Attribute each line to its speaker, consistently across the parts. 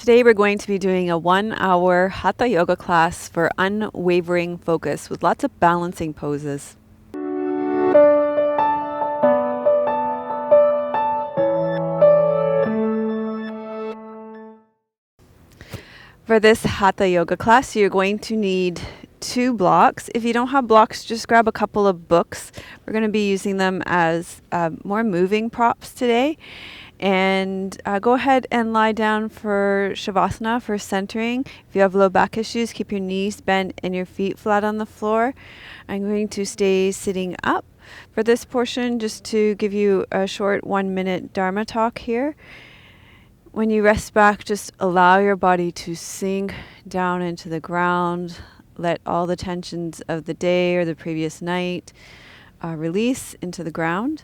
Speaker 1: Today we're going to be doing a 1-hour Hatha yoga class for unwavering focus with lots of balancing poses. For this Hatha yoga class, you're going to need 2 blocks. If you don't have blocks, just grab a couple of books. We're going to be using them as more moving props today. And go ahead and lie down for Shavasana, for centering. If you have low back issues, keep your knees bent and your feet flat on the floor. I'm going to stay sitting up for this portion just to give you a short 1-minute dharma talk here. When you rest back, just allow your body to sink down into the ground. Let all the tensions of the day or the previous night release into the ground.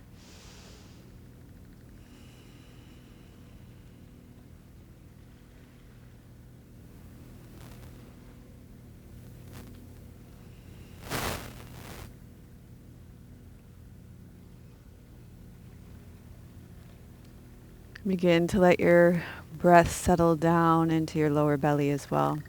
Speaker 1: Begin to let your breath settle down into your lower belly as well.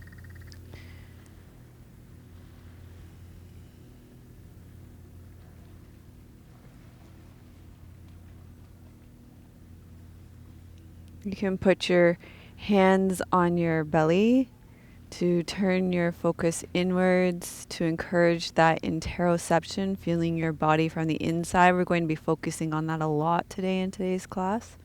Speaker 1: You can put your hands on your belly to turn your focus inwards, to encourage that interoception, feeling your body from the inside. We're going to be focusing on that a lot today in today's class.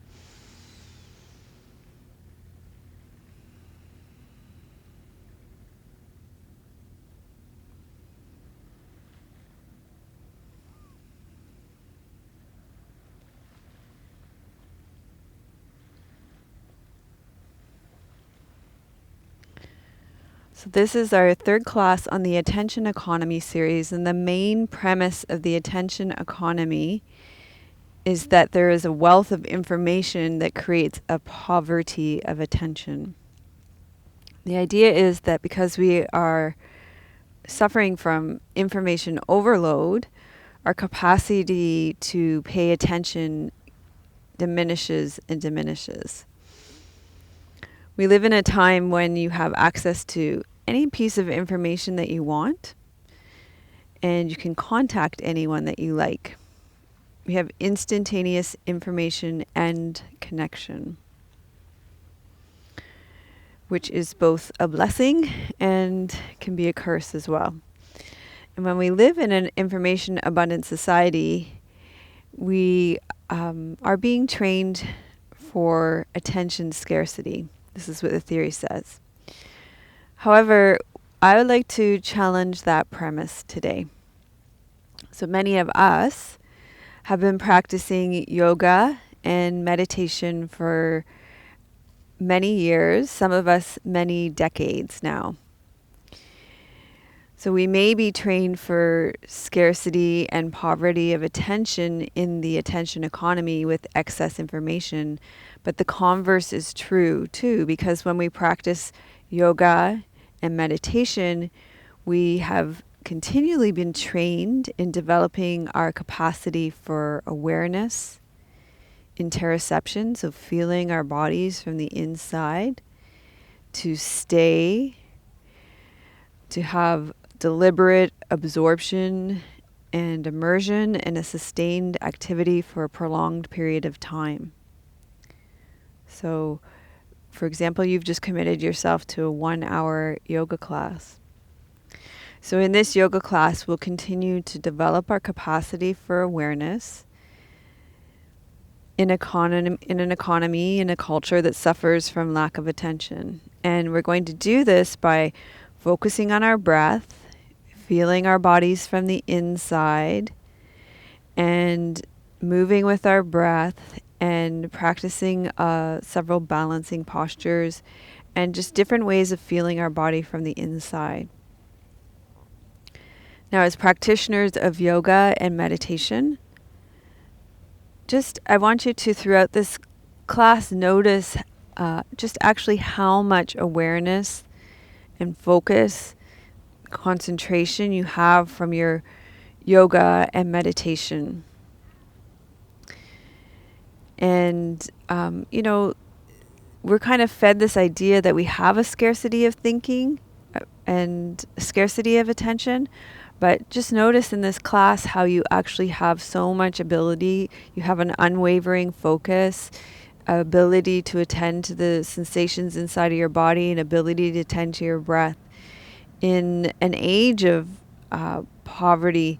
Speaker 1: So this is our 3rd class on the Attention Economy series, and the main premise of the Attention Economy is that there is a wealth of information that creates a poverty of attention. The idea is that because we are suffering from information overload, our capacity to pay attention diminishes and diminishes. We live in a time when you have access to any piece of information that you want, and you can contact anyone that you like. We have instantaneous information and connection, which is both a blessing and can be a curse as well. And when we live in an information abundant society, we are being trained for attention scarcity. This is what the theory says. However, I would like to challenge that premise today. So many of us have been practicing yoga and meditation for many years, some of us many decades now. So we may be trained for scarcity and poverty of attention in the attention economy with excess information, but the converse is true too, because when we practice yoga and meditation, we have continually been trained in developing our capacity for awareness, interoception, so feeling our bodies from the inside, to stay, to have deliberate absorption and immersion in a sustained activity for a prolonged period of time. So, for example, you've just committed yourself to a 1-hour yoga class. So in this yoga class, we'll continue to develop our capacity for awareness in an economy, in a culture that suffers from lack of attention. And we're going to do this by focusing on our breath, feeling our bodies from the inside, and moving with our breath, and practicing several balancing postures and just different ways of feeling our body from the inside. Now, as practitioners of yoga and meditation, I want you to, throughout this class, notice just actually how much awareness and focus, concentration you have from your yoga and meditation. And, we're kind of fed this idea that we have a scarcity of thinking and a scarcity of attention. But just notice in this class how you actually have so much ability. You have an unwavering focus, ability to attend to the sensations inside of your body, and ability to attend to your breath. In an age of poverty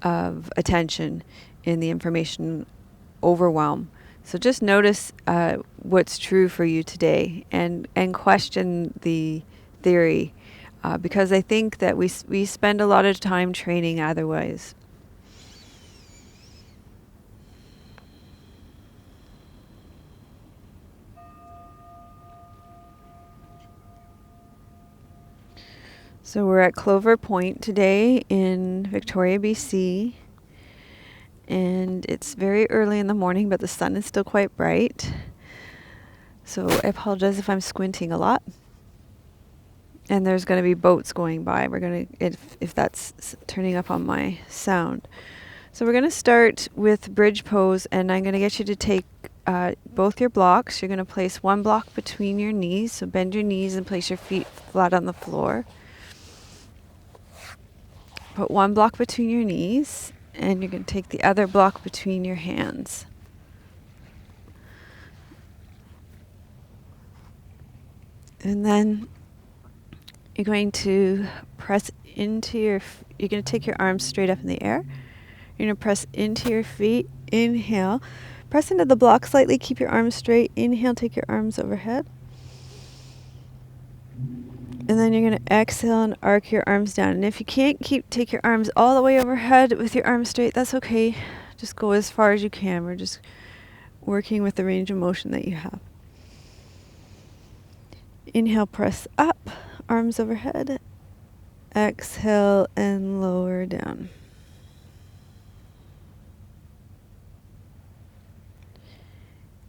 Speaker 1: of attention in the information overwhelm. So just notice what's true for you today, and question the theory, because I think that we spend a lot of time training otherwise. So we're at Clover Point today in Victoria, BC. And it's very early in the morning, but the sun is still quite bright. So I apologize if I'm squinting a lot. And there's going to be boats going by. We're going to, if that's turning up on my sound. So we're going to start with bridge pose, and I'm going to get you to take both your blocks. You're going to place one block between your knees. So bend your knees and place your feet flat on the floor. Put one block between your knees, and you're going to take the other block between your hands. And then you're going to press into you're going to take your arms straight up in the air. You're going to press into your feet. Inhale. Press into the block slightly. Keep your arms straight. Inhale, take your arms overhead. And then you're going to exhale and arc your arms down. And if you can't take your arms all the way overhead with your arms straight, that's okay. Just go as far as you can. We're just working with the range of motion that you have. Inhale, press up, arms overhead. Exhale and lower down.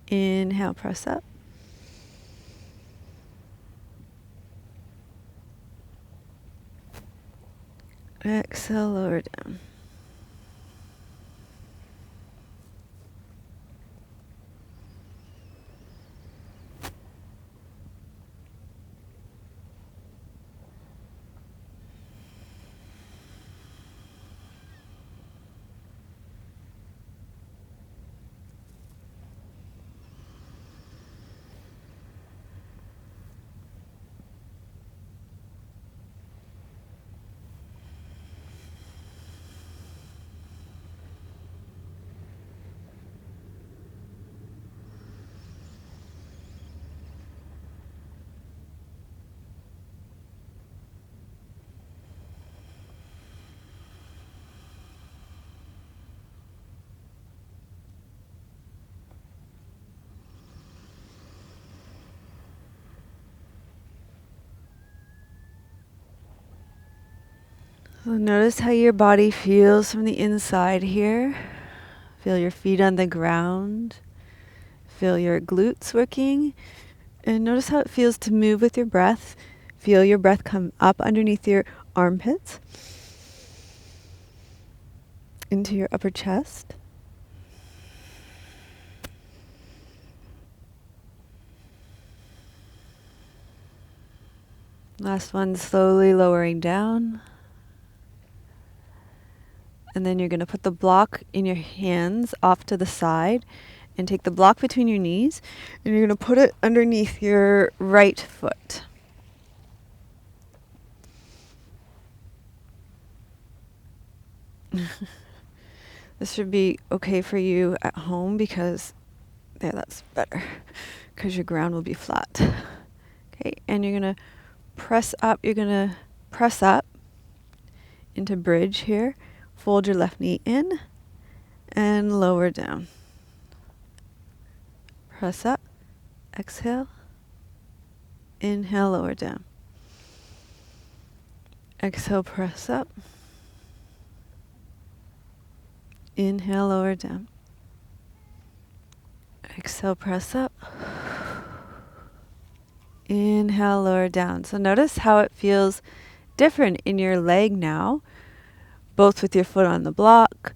Speaker 1: Inhale, press up. Exhale, lower down. So notice how your body feels from the inside here. Feel your feet on the ground. Feel your glutes working. And notice how it feels to move with your breath. Feel your breath come up underneath your armpits into your upper chest. Last one, slowly lowering down. And then you're going to put the block in your hands off to the side and take the block between your knees, and you're going to put it underneath your right foot. This should be okay for you at home because, yeah, that's better, because your ground will be flat. Okay, and you're going to press up. You're going to press up into bridge here. Fold your left knee in and lower down. Press up, exhale, inhale, lower down. Exhale, press up. Inhale, lower down. Exhale, press up. Inhale, lower down. So notice how it feels different in your leg now, both with your foot on the block,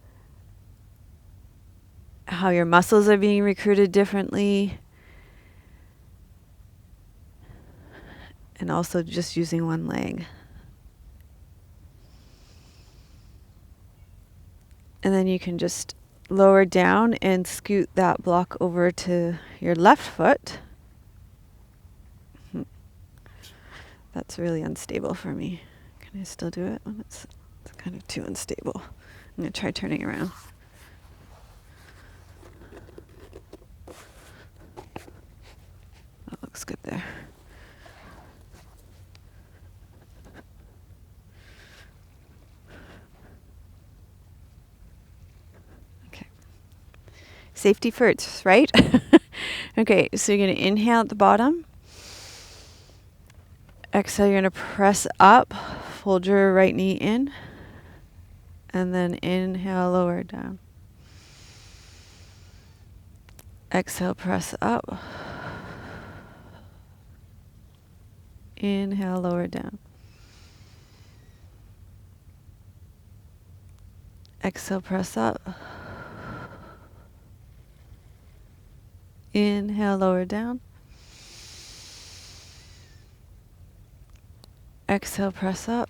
Speaker 1: how your muscles are being recruited differently. and also just using one leg. And then you can just lower down and scoot that block over to your left foot. That's really unstable for me. Can I still do it? Oh, it's kind of too unstable. I'm going to try turning around. That looks good there. Okay. Safety first, right? Okay, so you're going to inhale at the bottom. Exhale, you're going to press up, fold your right knee in, and then inhale, lower down. Exhale, press up. Inhale, lower down. Exhale, press up. Inhale, lower down. Exhale, press up.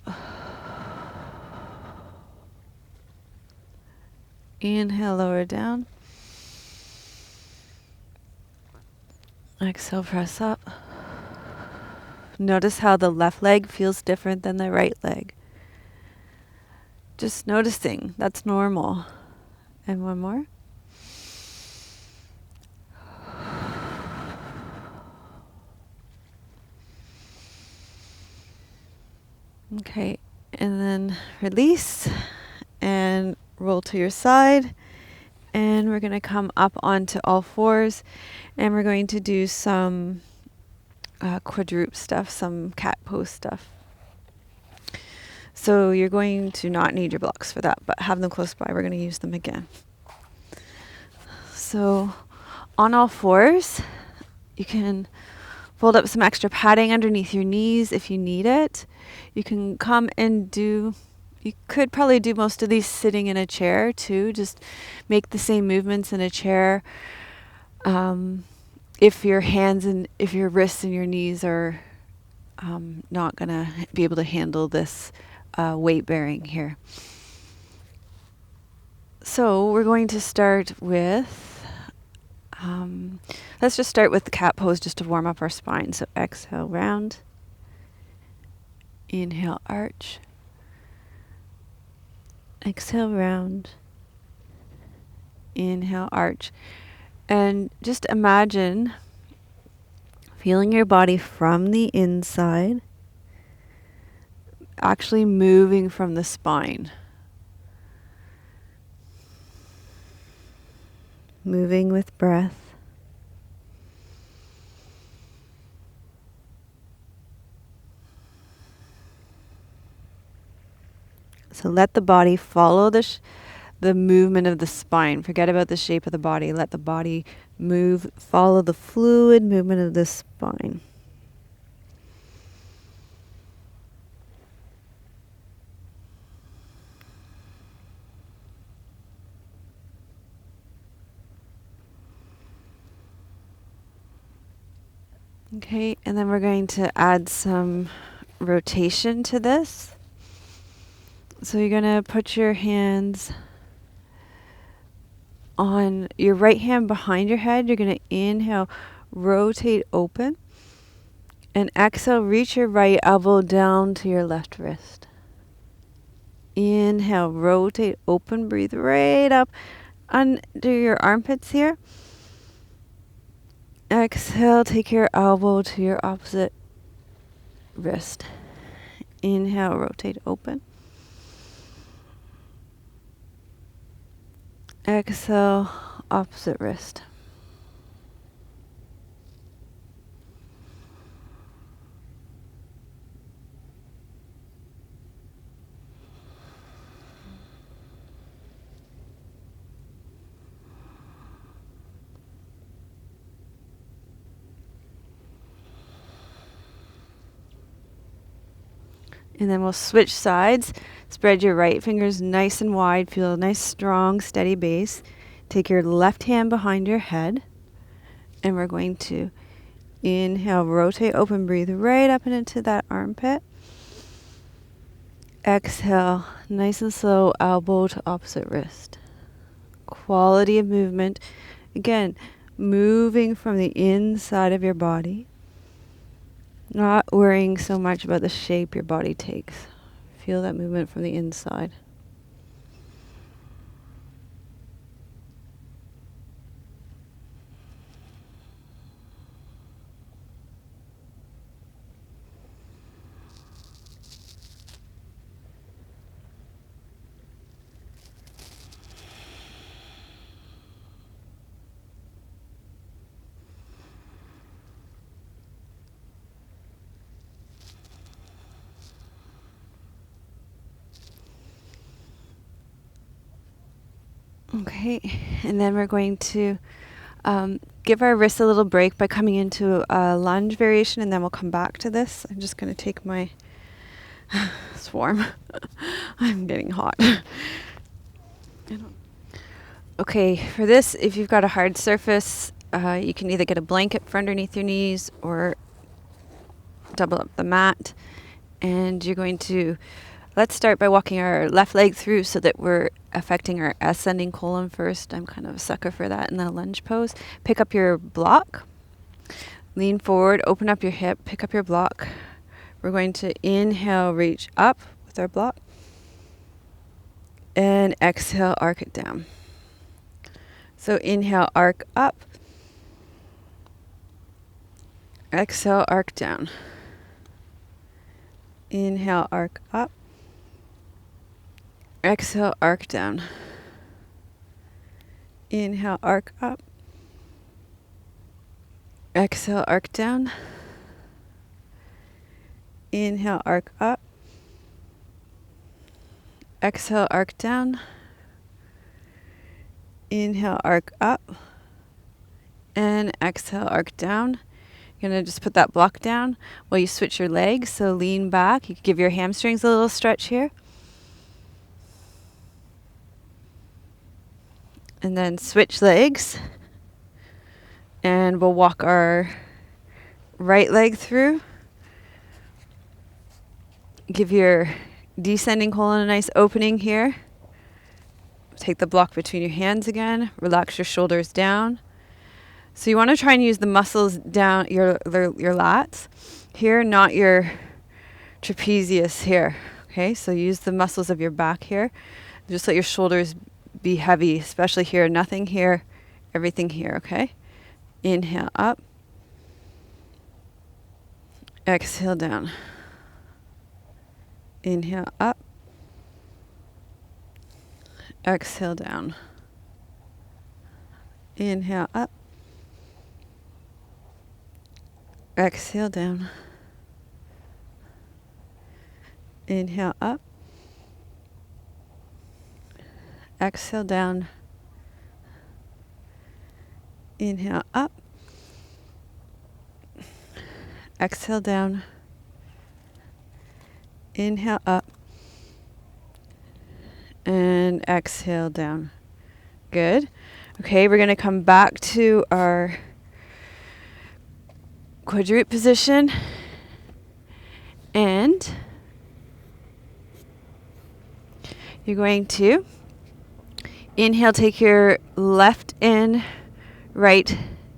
Speaker 1: Inhale, lower down. Exhale, press up. Notice how the left leg feels different than the right leg. Just noticing, that's normal. And one more. Okay, and then release and roll to your side. And we're going to come up onto all fours, and we're going to do some quadruple stuff, some cat pose stuff. So you're going to not need your blocks for that, but have them close by. We're going to use them again. So on all fours, you can fold up some extra padding underneath your knees if you need it. You can come and you could probably do most of these sitting in a chair too. Just make the same movements in a chair. If your hands and if your wrists and your knees are not going to be able to handle this weight bearing here. So we're going to start with, let's just start with the cat pose just to warm up our spine. So exhale, round. Inhale, arch. Exhale, round. Inhale, arch. And just imagine feeling your body from the inside, actually moving from the spine. Moving with breath. So let the body follow the movement of the spine. Forget about the shape of the body. Let the body move, follow the fluid movement of the spine. Okay, and then we're going to add some rotation to this. So you're going to put your hands on your right hand behind your head. You're going to inhale, rotate open, and exhale, reach your right elbow down to your left wrist. Inhale, rotate open, breathe right up under your armpits here. Exhale, take your elbow to your opposite wrist. Inhale, rotate open. Exhale, opposite wrist. And then we'll switch sides. Spread your right fingers nice and wide. Feel a nice, strong, steady base. Take your left hand behind your head. And we're going to Inhale, rotate, open, breathe right up and into that armpit. Exhale, nice and slow, elbow to opposite wrist. Quality of movement. Again, moving from the inside of your body. Not worrying so much about the shape your body takes. Feel that movement from the inside. Okay, and then we're going to give our wrists a little break by coming into a lunge variation, and then we'll come back to this. I'm just going to take my swarm. I'm getting hot. Okay, for this, if you've got a hard surface, you can either get a blanket for underneath your knees or double up the mat. And you're going to, let's start by walking our left leg through so that we're affecting our ascending colon first. I'm kind of a sucker for that in the lunge pose. Pick up your block, lean forward, open up your hip, pick up your block. We're going to inhale, reach up with our block, and exhale, arc it down. So inhale, arc up, exhale, arc down. Inhale, arc up, exhale, arc down. Inhale, arc up, exhale, arc down. Inhale, arc up, exhale, arc down. Inhale, arc up, and exhale, arc down. You're going to just put that block down while you switch your legs. So lean back. You can give your hamstrings a little stretch here. And then switch legs. And we'll walk our right leg through. Give your descending colon a nice opening here. Take the block between your hands again. Relax your shoulders down. So you want to try and use the muscles down your lats here, not your trapezius here. Okay, so use the muscles of your back here. Just let your shoulders be heavy, especially here. Nothing here, everything here, okay? Inhale up. Exhale down. Inhale up. Exhale down. Inhale up. Exhale down. Inhale up. Exhale down. Inhale up. Exhale down. Inhale up. And exhale down. Good. Okay, we're going to come back to our quadruped position. And you're going to inhale, take your left in,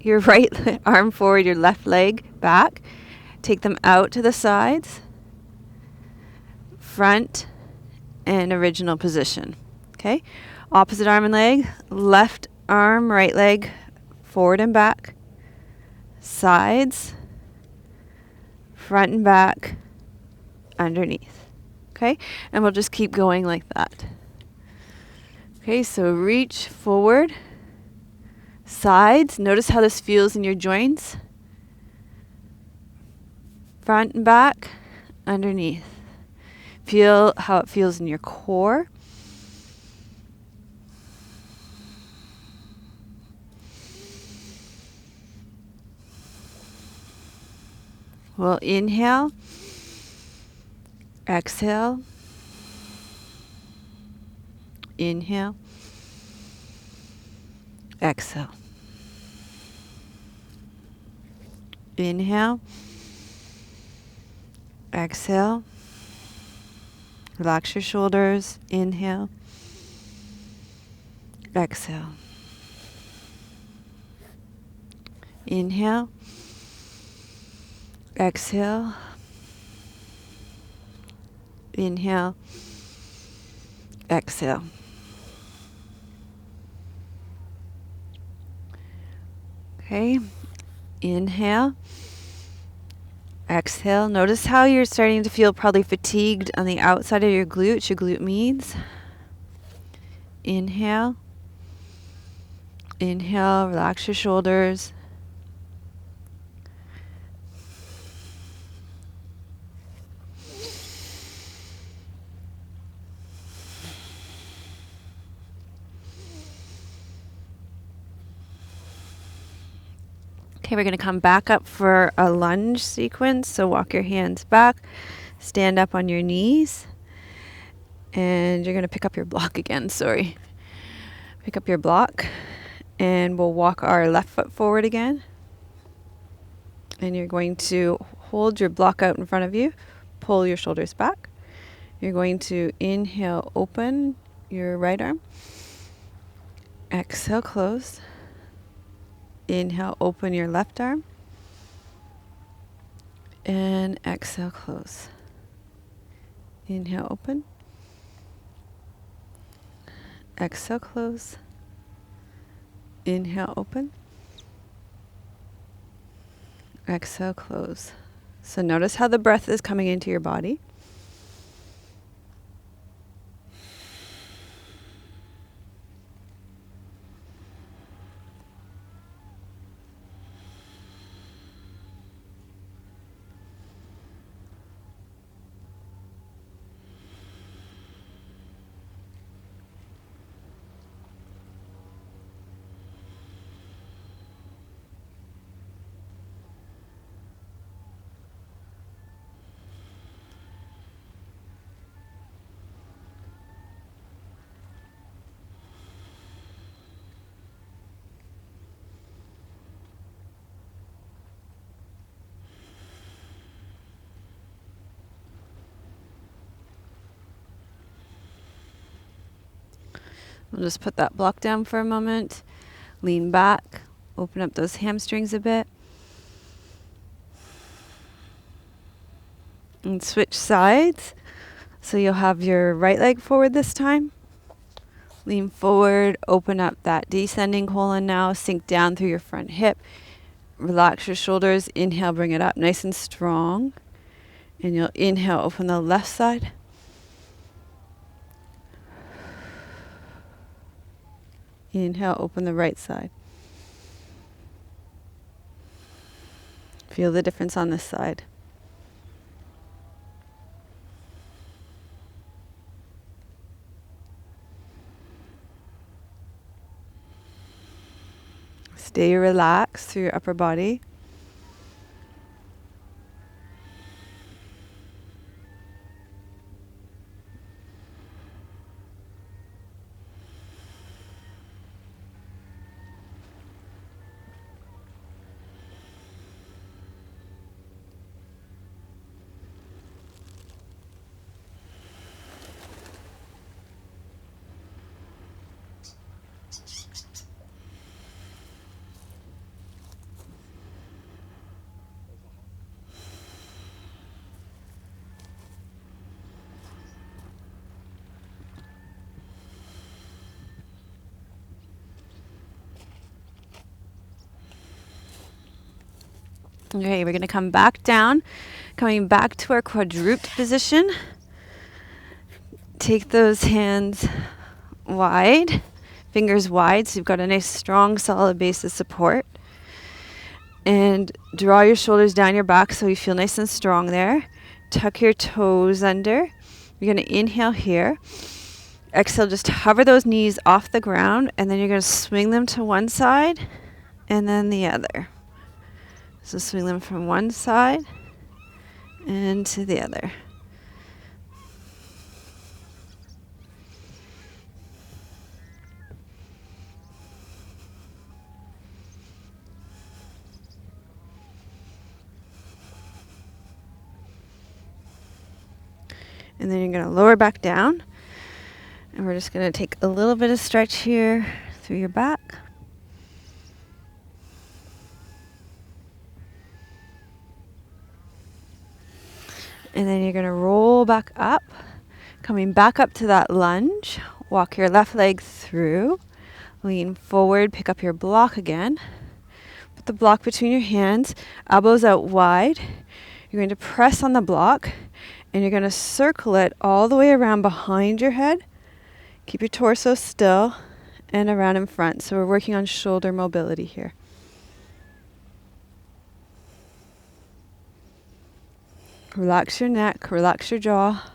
Speaker 1: your right arm forward, your left leg back. Take them out to the sides, front, and original position. Okay? Opposite arm and leg, left arm, right leg, forward and back, sides, front and back, underneath. Okay? And we'll just keep going like that. Okay, so reach forward, sides. Notice how this feels in your joints. Front and back, underneath. Feel how it feels in your core. We'll inhale, exhale, inhale, exhale. Inhale. Exhale. Relax your shoulders. Inhale. Exhale. Inhale. Exhale. Inhale. Exhale. Okay. Inhale. Exhale. Notice how you're starting to feel probably fatigued on the outside of your glute means. Inhale. Inhale. Relax your shoulders. Okay, we're going to come back up for a lunge sequence. So walk your hands back, stand up on your knees, and you're going to pick up your block again. Sorry. Pick up your block, and we'll walk our left foot forward again. And you're going to hold your block out in front of you, pull your shoulders back. You're going to inhale, open your right arm. Exhale, close. Inhale, open your left arm. And exhale, close. Inhale, open. Exhale, close. Inhale, open. Exhale, close. So notice how the breath is coming into your body. We'll just put that block down for a moment. Lean back. Open up those hamstrings a bit. And switch sides. So you'll have your right leg forward this time. Lean forward. Open up that descending colon now. Sink down through your front hip. Relax your shoulders. Inhale, bring it up nice and strong. And you'll inhale, open the left side. Inhale, open the right side. Feel the difference on this side. Stay relaxed through your upper body. Okay, we're going to come back down, coming back to our quadruped position. Take those hands wide, fingers wide, so you've got a nice strong solid base of support. And draw your shoulders down your back so you feel nice and strong there. Tuck your toes under. You're going to inhale here. Exhale, just hover those knees off the ground, and then you're going to swing them to one side and then the other. So swing them from one side and to the other. And then you're going to lower back down. And we're just going to take a little bit of stretch here through your back. And then you're going to roll back up. Coming back up to that lunge. Walk your left leg through. Lean forward, pick up your block again. Put the block between your hands, elbows out wide. You're going to press on the block and you're going to circle it all the way around behind your head. Keep your torso still and around in front. So we're working on shoulder mobility here. Relax your neck, relax your jaw.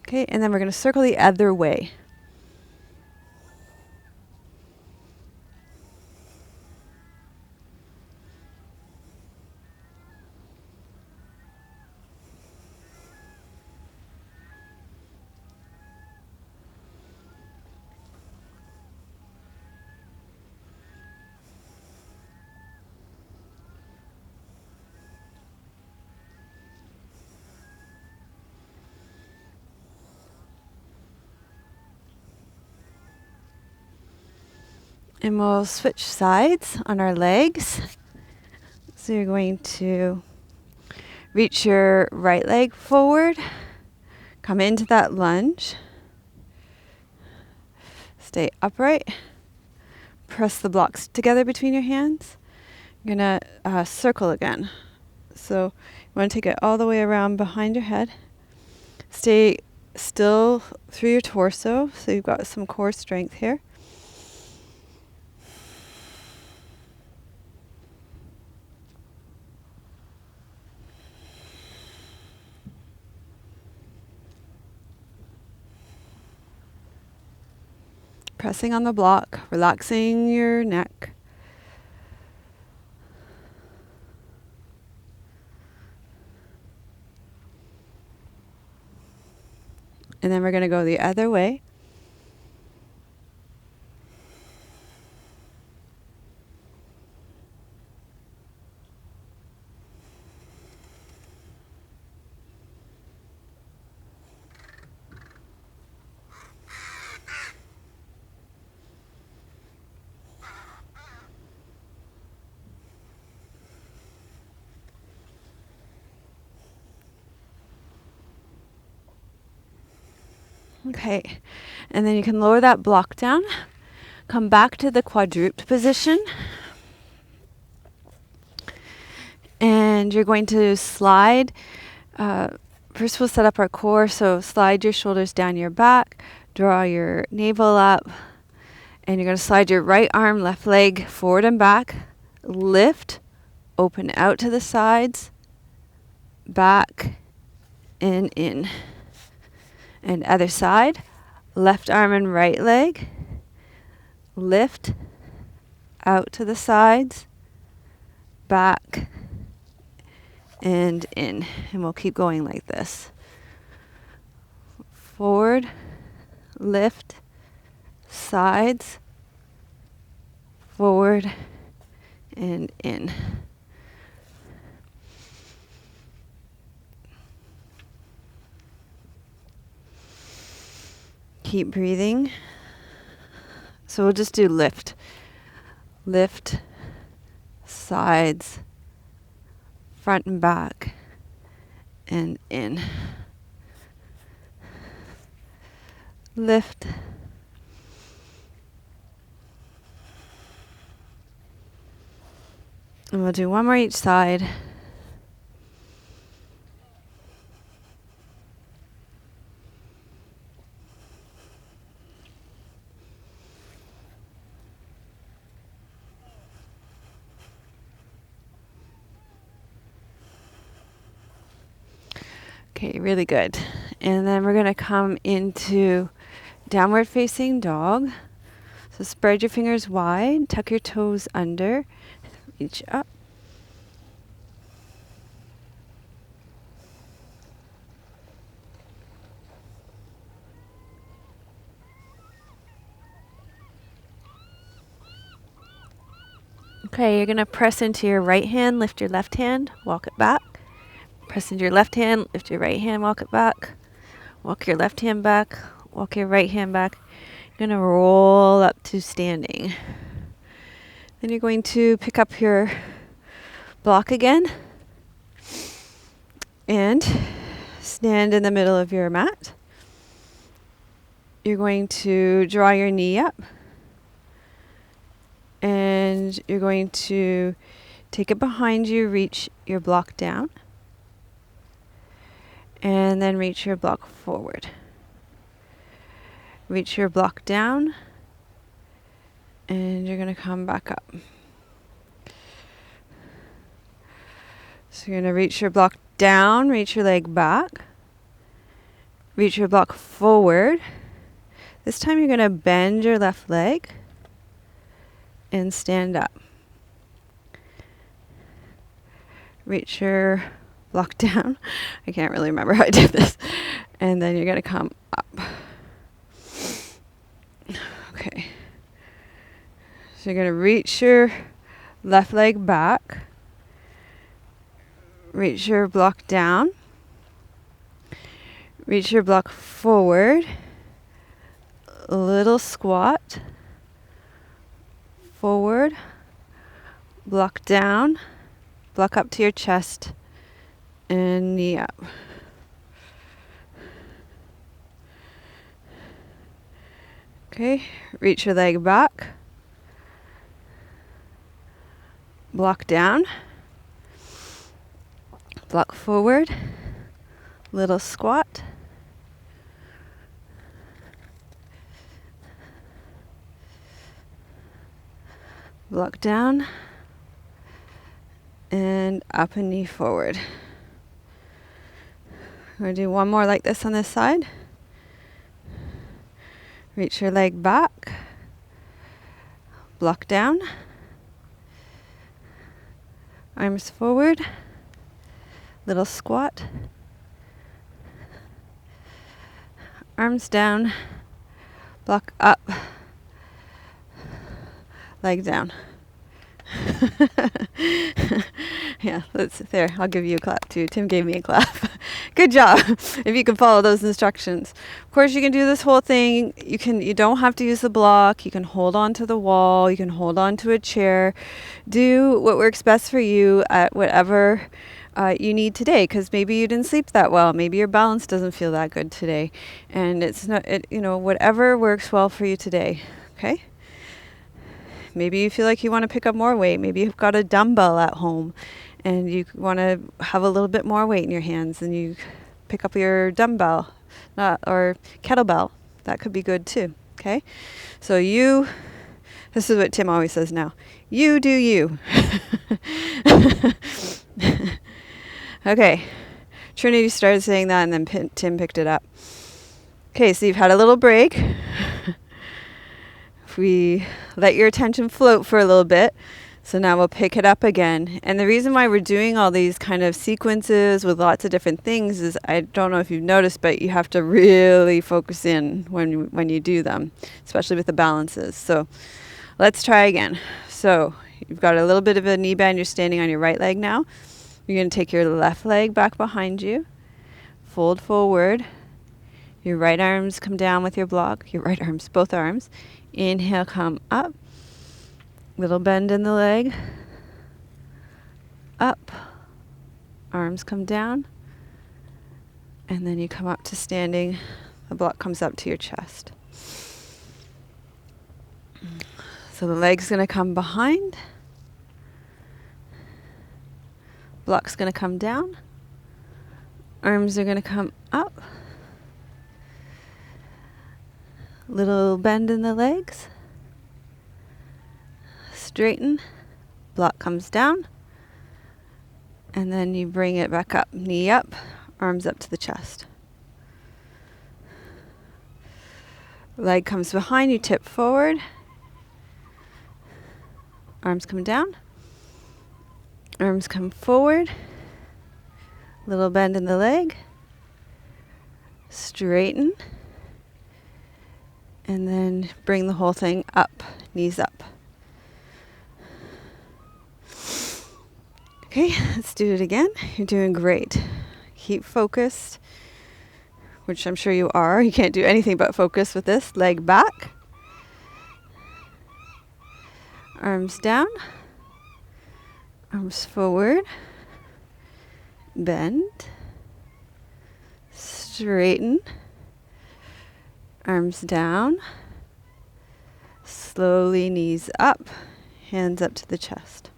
Speaker 1: Okay, and then we're going to circle the other way. And we'll switch sides on our legs. So you're going to reach your right leg forward. Come into that lunge. Stay upright. Press the blocks together between your hands. You're going to circle again. So you want to take it all the way around behind your head. Stay still through your torso, so you've got some core strength here. Pressing on the block, relaxing your neck. And then we're going to go the other way. Okay, and then you can lower that block down. Come back to the quadruped position. And you're going to slide. First we'll set up our core, so slide your shoulders down your back, draw your navel up, and you're going to slide your right arm, left leg forward and back, lift, open out to the sides, back, and in. And other side, left arm and right leg, lift, out to the sides, back, and in. And we'll keep going like this. Forward, lift, sides, forward, and in. Keep breathing. So we'll just do lift. Lift, sides, front and back, and in. Lift. And we'll do one more each side. Okay, really good. And then we're going to come into downward facing dog. So spread your fingers wide, tuck your toes under, reach up. Okay, you're going to press into your right hand, lift your left hand, walk it back. Press into your left hand, lift your right hand, walk it back. Walk your left hand back, walk your right hand back. You're going to roll up to standing. Then you're going to pick up your block again and stand in the middle of your mat. You're going to draw your knee up and you're going to take it behind you, reach your block down, and then reach your block forward. Reach your block down, and you're going to come back up. So you're going to reach your block down, reach your leg back, reach your block forward. This time you're going to bend your left leg and stand up. Reach your block down. I can't really remember how I did this. And then you're going to come up. Okay. So you're going to reach your left leg back. Reach your block down. Reach your block forward. A little squat. Forward. Block down. Block up to your chest. And knee up. Okay, reach your leg back. Block down. Block forward. Little squat. Block down. And up and knee forward. We're going to do one more like this on this side. Reach your leg back. Block down. Arms forward. Little squat. Arms down. Block up. Leg down. Yeah, that's there. I'll give you a clap too. Tim gave me a clap. Good job. If you can follow those instructions. Of course, you can do this whole thing. You don't have to use the block. You can hold on to the wall. You can hold on to a chair. Do what works best for you at whatever you need today, because maybe you didn't sleep that well. Maybe your balance doesn't feel that good today, and it's not. Whatever works well for you today. Okay. Maybe you feel like you want to pick up more weight. Maybe you've got a dumbbell at home and you want to have a little bit more weight in your hands, and you pick up your dumbbell or kettlebell. That could be good too. Okay? So this is what Tim always says now. You do you. Okay. Trinity started saying that, and then Tim picked it up. Okay, so you've had a little break. We let your attention float for a little bit. So now we'll pick it up again. And the reason why we're doing all these kind of sequences with lots of different things is, I don't know if you've noticed, but you have to really focus in when you do them, especially with the balances. So let's try again. So you've got a little bit of a knee bend. You're standing on your right leg now. You're going to take your left leg back behind you. Fold forward. Your right arms come down with your block. Your right arms, both arms. Inhale, come up. Little bend in the leg. Up. Arms come down. And then you come up to standing. The block comes up to your chest. So the leg's going to come behind. Block's going to come down. Arms are going to come up. Little bend in the legs. Straighten. Block comes down. And then you bring it back up. Knee up. Arms up to the chest. Leg comes behind. You tip forward. Arms come down. Arms come forward. Little bend in the leg. Straighten. And then bring the whole thing up, knees up. Okay, let's do it again. You're doing great. Keep focused, which I'm sure you are. You can't do anything but focus with this. Leg back. Arms down. Arms forward. Bend. Straighten. Arms down. Slowly knees up. Hands up to the chest.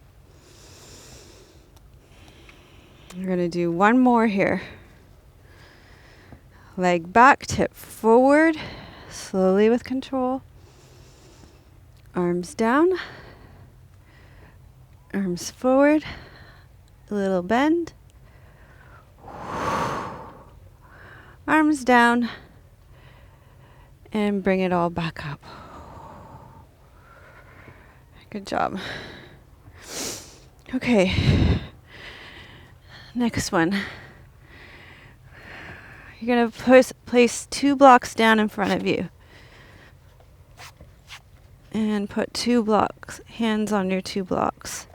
Speaker 1: We're going to do one more here. Leg back, tip forward, slowly with control. Arms down. Arms forward. A little bend. Arms down. And bring it all back up. Good job. Okay. Next one. You're going to place 2 blocks down in front of you. And put 2 blocks, hands on your 2 blocks.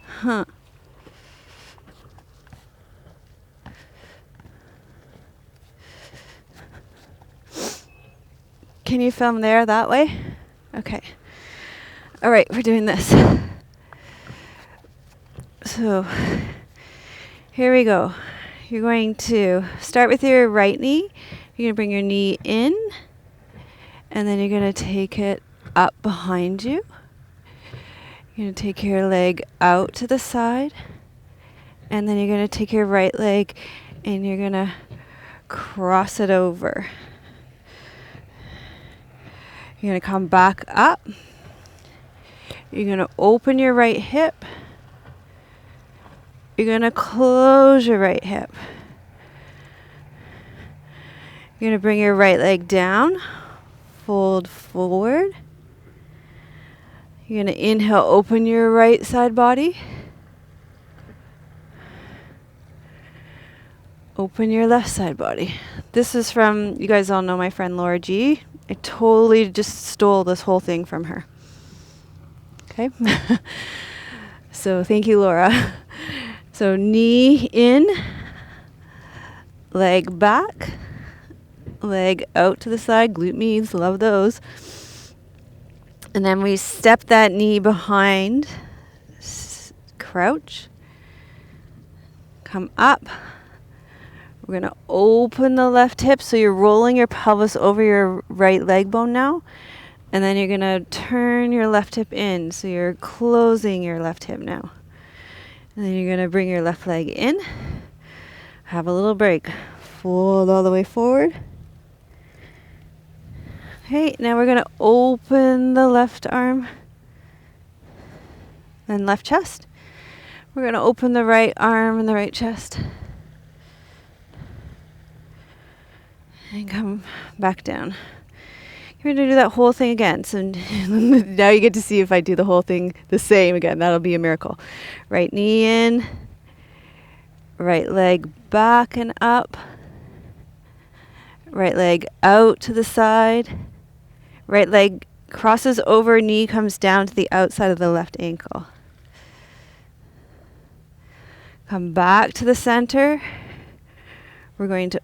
Speaker 1: Huh. Can you film there that way? Okay. All right, we're doing this. So, here we go. You're going to start with your right knee. You're going to bring your knee in, and then you're going to take it up behind you. You're going to take your leg out to the side, and then you're going to take your right leg, and you're going to cross it over. You're going to come back up. You're going to open your right hip. You're going to close your right hip. You're going to bring your right leg down. Fold forward. You're going to inhale, open your right side body. Open your left side body. This is from, you guys all know my friend Laura G. I totally just stole this whole thing from her. Okay? So thank you, Laura. So knee in, leg back, leg out to the side, glute meads, love those. And then we step that knee behind, crouch, come up. We're going to open the left hip, so you're rolling your pelvis over your right leg bone now. And then you're going to turn your left hip in, so you're closing your left hip now. And then you're going to bring your left leg in. Have a little break. Fold all the way forward. Okay, now we're going to open the left arm and left chest. We're going to open the right arm and the right chest. And come back down. You're going to do that whole thing again. So now you get to see if I do the whole thing the same again. That'll be a miracle. Right knee in. Right leg back and up. Right leg out to the side. Right leg crosses over, knee comes down to the outside of the left ankle. Come back to the center. We're going to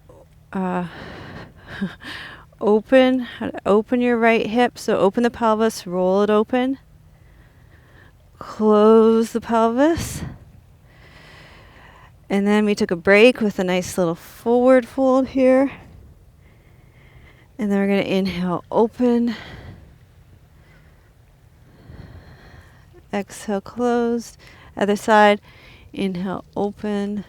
Speaker 1: open your right hip. So open the pelvis, roll it open. Close the pelvis. And then we took a break with a nice little forward fold here. And then we're going to inhale, open. Exhale, closed. Other side. Inhale, open.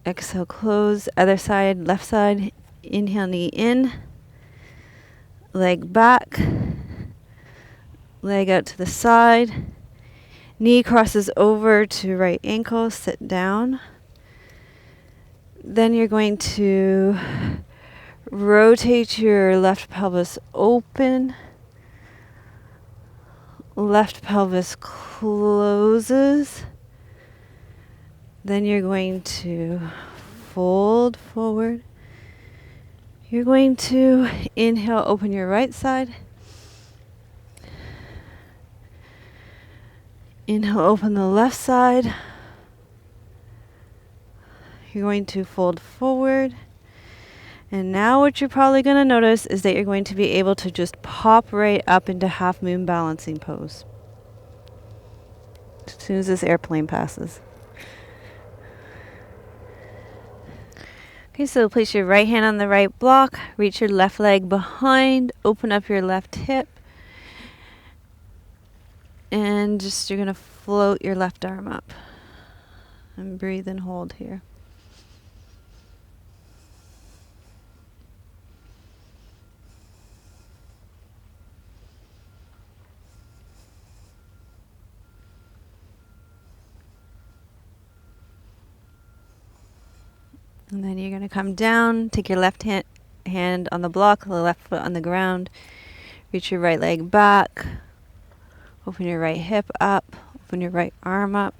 Speaker 1: Exhale, close. Other side, left side. Inhale, knee in. Leg back. Leg out to the side. Knee crosses over to right ankle. Sit down. Then you're going to rotate your left pelvis open. left pelvis closes, then you're going to fold forward. You're going to inhale, open your right side. Inhale, open the left side. You're going to fold forward. And now what you're probably going to notice is that you're going to be able to just pop right up into half moon balancing pose as soon as this airplane passes. Okay, so place your right hand on the right block, reach your left leg behind, open up your left hip, and just you're going to float your left arm up and breathe and hold here. And then you're going to come down, take your left hand on the block, the left foot on the ground, reach your right leg back, open your right hip up, open your right arm up.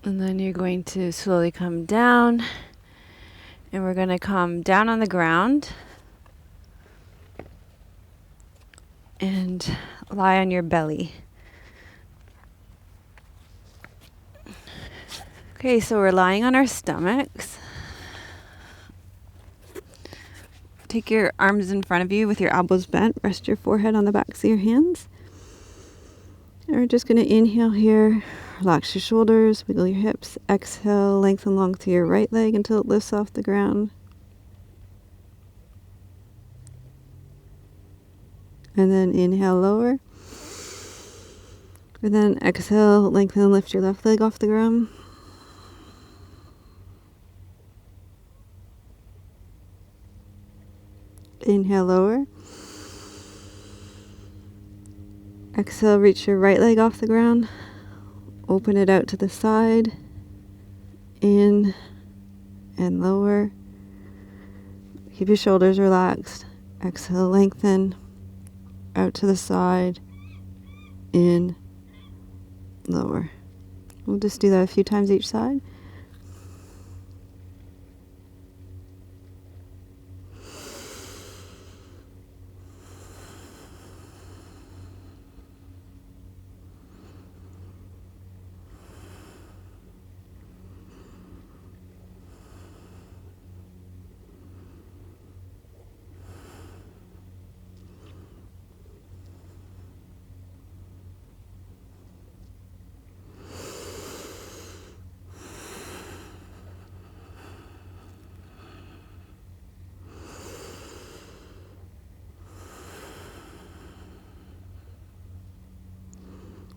Speaker 1: And then you're going to slowly come down, and we're going to come down on the ground and lie on your belly. Okay, so we're lying on our stomachs. Take your arms in front of you with your elbows bent. Rest your forehead on the backs of your hands. And we're just going to inhale here. Relax your shoulders, wiggle your hips. Exhale, lengthen long through your right leg until it lifts off the ground. And then inhale, lower. And then exhale, lengthen and lift your left leg off the ground. Inhale, lower. Exhale, reach your right leg off the ground. Open it out to the side. In and lower. Keep your shoulders relaxed. Exhale, lengthen. Out to the side. In, lower. We'll just do that a few times each side.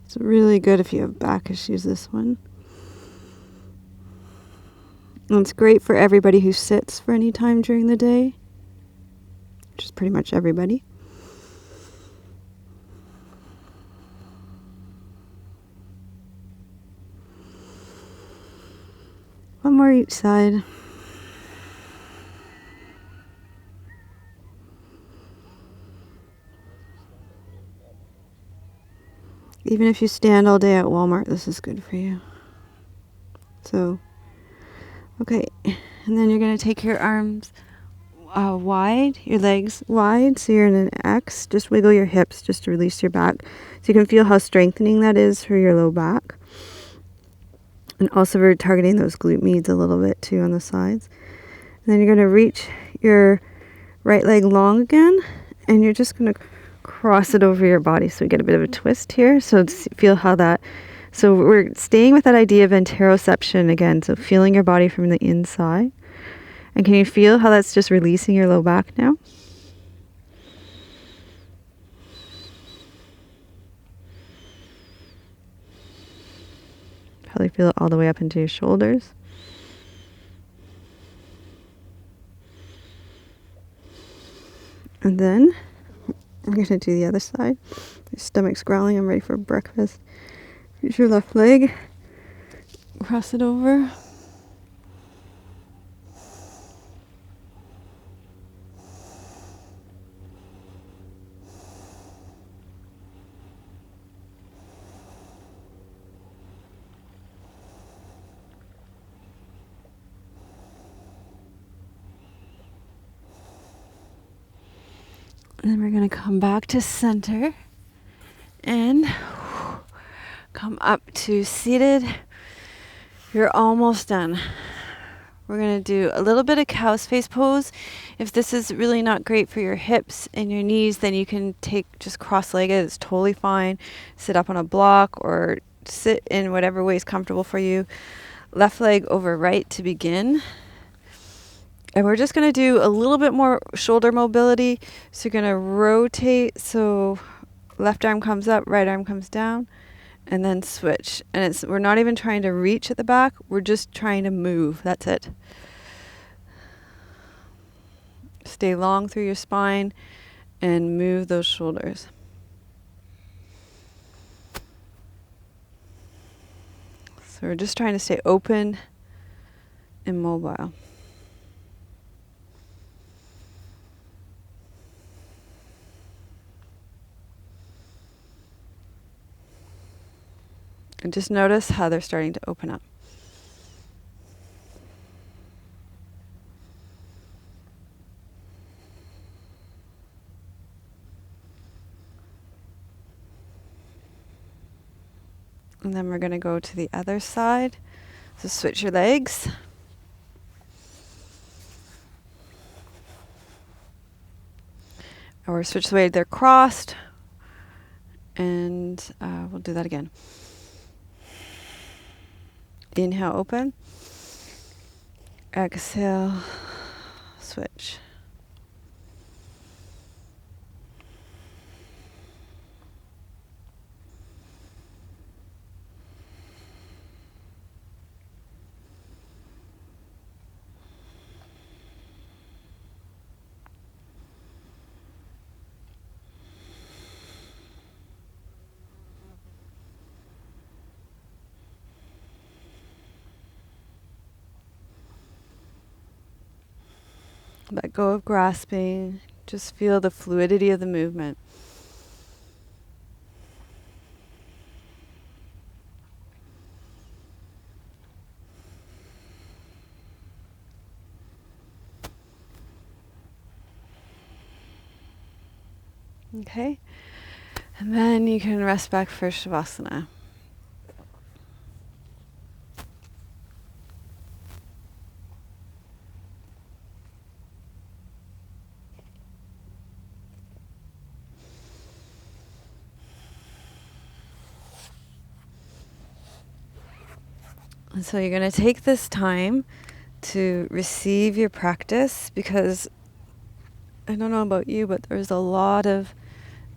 Speaker 1: It's really good if you have back issues, this one. And it's great for everybody who sits for any time during the day, which is pretty much everybody. One more each side. Even if you stand all day at Walmart, this is good for you. So, okay. And then you're going to take your arms wide, your legs wide, so you're in an X. Just wiggle your hips just to release your back. So you can feel how strengthening that is for your low back. And also we're targeting those glute meads a little bit too on the sides. And then you're going to reach your right leg long again, and you're just going to cross it over your body, so we get a bit of a twist here. So feel how that, so we're staying with that idea of interoception again, so feeling your body from the inside. And can you feel how that's just releasing your low back now? Probably feel it all the way up into your shoulders. And then we're going to do the other side. Your stomach's growling. I'm ready for breakfast. Use your left leg. Cross it over. And then we're going to come back to center and come up to seated. You're almost done. We're going to do a little bit of cow's face pose. If this is really not great for your hips and your knees, then you can take just cross-legged. It's totally fine. Sit up on a block or sit in whatever way is comfortable for you. Left leg over right to begin. And we're just going to do a little bit more shoulder mobility. So you're going to rotate. So left arm comes up, right arm comes down, and then switch. And we're not even trying to reach at the back. We're just trying to move. That's it. Stay long through your spine and move those shoulders. So we're just trying to stay open and mobile. And just notice how they're starting to open up. And then we're going to go to the other side. So switch your legs. Or switch the way they're crossed. And we'll do that again. Inhale, open. Exhale, switch. Let go of grasping. Just feel the fluidity of the movement. Okay. And then you can rest back for Shavasana. And so you're going to take this time to receive your practice, because I don't know about you, but there's a lot of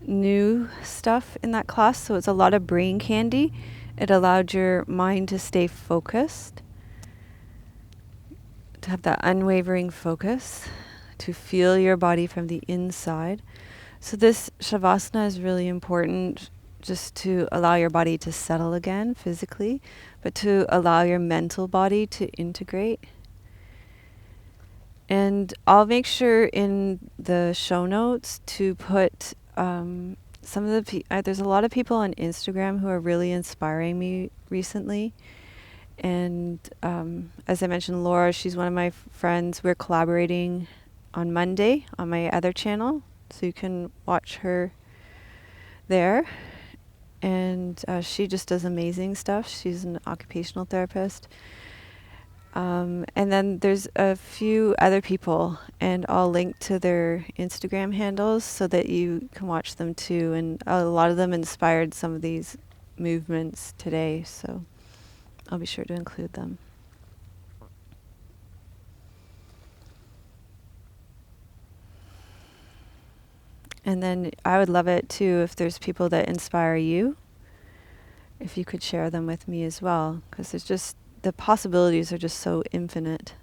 Speaker 1: new stuff in that class. So it's a lot of brain candy. It allowed your mind to stay focused, to have that unwavering focus, to feel your body from the inside. So this Shavasana is really important, just to allow your body to settle again physically, but to allow your mental body to integrate. And I'll make sure in the show notes to put some of the there's a lot of people on Instagram who are really inspiring me recently. And as I mentioned, Laura, she's one of my friends. We're collaborating on Monday on my other channel, so you can watch her there. And she just does amazing stuff. She's an occupational therapist. And then there's a few other people, and I'll link to their Instagram handles so that you can watch them too. And a lot of them inspired some of these movements today, so I'll be sure to include them. And then I would love it too if there's people that inspire you, if you could share them with me as well, because there's just, the possibilities are just so infinite.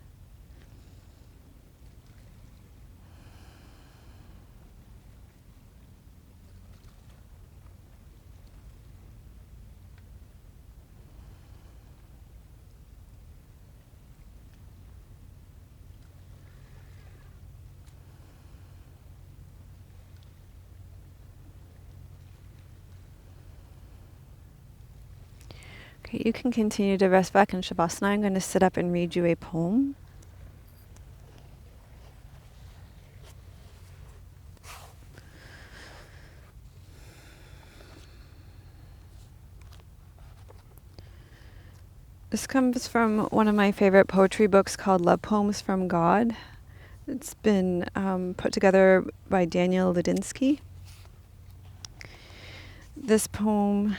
Speaker 1: Okay, you can continue to rest back in Shavasana. I'm going to sit up and read you a poem. This comes from one of my favorite poetry books called Love Poems from God. It's been put together by Daniel Ladinsky. This poem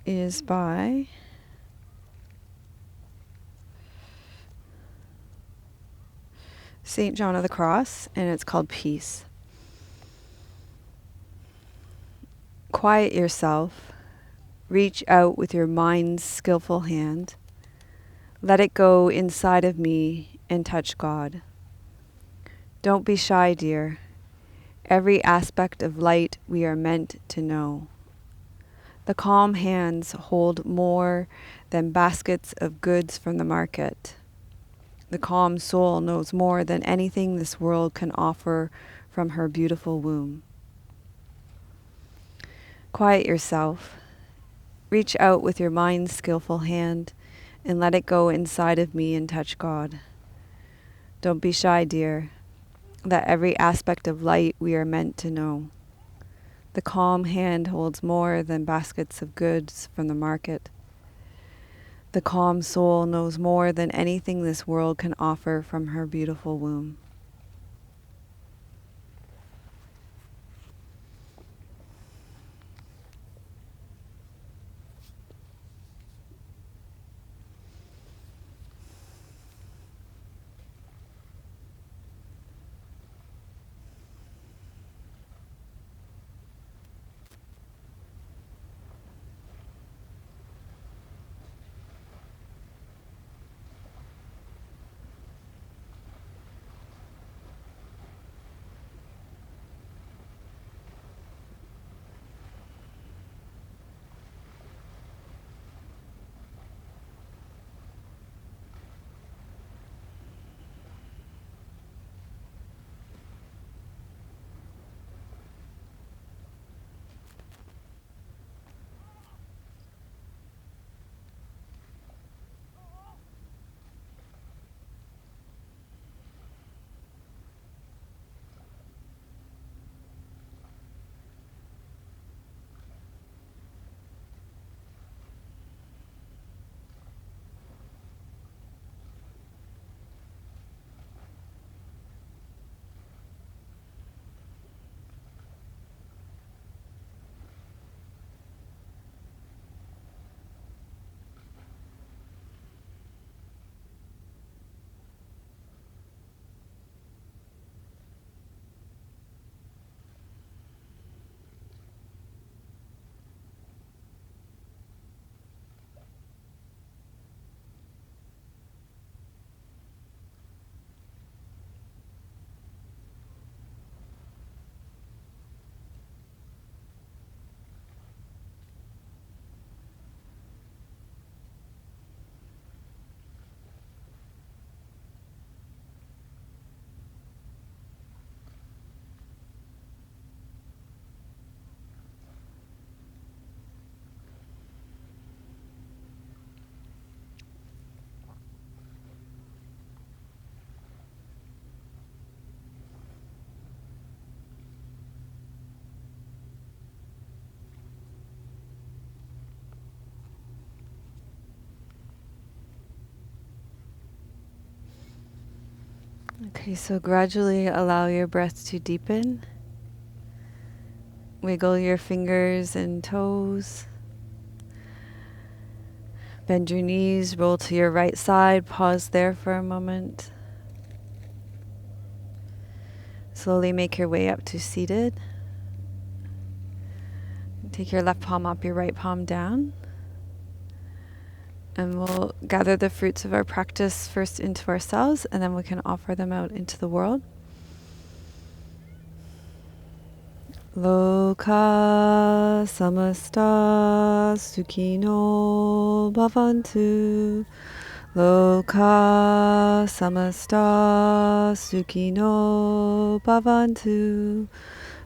Speaker 1: is by St. John of the Cross, and it's called Peace. Quiet yourself. Reach out with your mind's skillful hand. Let it go inside of me and touch God. Don't be shy, dear. Every aspect of light we are meant to know. The calm hands hold more than baskets of goods from the market. The calm soul knows more than anything this world can offer from her beautiful womb. Quiet yourself. Reach out with your mind's skillful hand and let it go inside of me and touch God. Don't be shy, dear. That every aspect of light we are meant to know. The calm hand holds more than baskets of goods from the market. The calm soul knows more than anything this world can offer from her beautiful womb. Okay, so gradually allow your breath to deepen. Wiggle your fingers and toes. Bend your knees, roll to your right side, pause there for a moment. Slowly make your way up to seated. Take your left palm up, your right palm down. And we'll gather the fruits of our practice first into ourselves, and then we can offer them out into the world. Loka samasta sukhino bhavantu. Loka samasta sukhino bhavantu.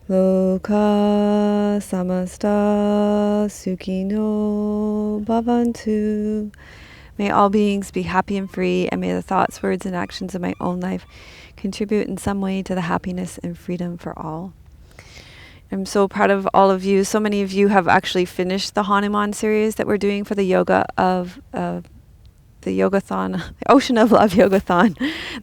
Speaker 1: Loka samasta sukhino bhavantu. May all beings be happy and free, and may the thoughts, words, and actions of my own life contribute in some way to the happiness and freedom for all. I'm so proud of all of you. So many of you have actually finished the Hanuman series that we're doing for the yoga of the Yogathon, the Ocean of Love Yogathon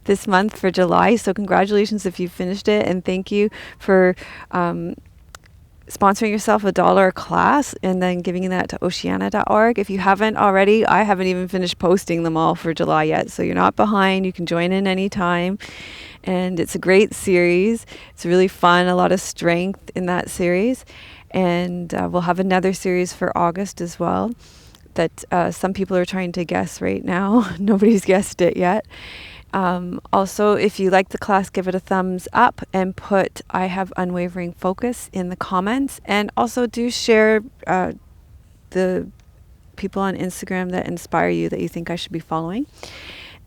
Speaker 1: this month for July. So congratulations if you finished it, and thank you for sponsoring yourself $1 a class and then giving that to oceana.org. If you haven't already, I haven't even finished posting them all for July yet, so you're not behind. You can join in anytime, and it's a great series. It's really fun, a lot of strength in that series, and we'll have another series for August as well that some people are trying to guess right now. Nobody's guessed it yet. Also, if you like the class, give it a thumbs up and put I have unwavering focus in the comments. And also do share the people on Instagram that inspire you, that you think I should be following.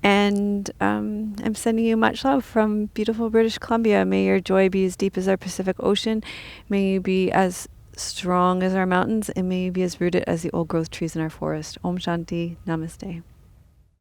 Speaker 1: And I'm sending you much love from beautiful British Columbia. May your joy be as deep as our Pacific Ocean. May you be as strong as our mountains, and may you be as rooted as the old growth trees in our forest. Om Shanti. Namaste.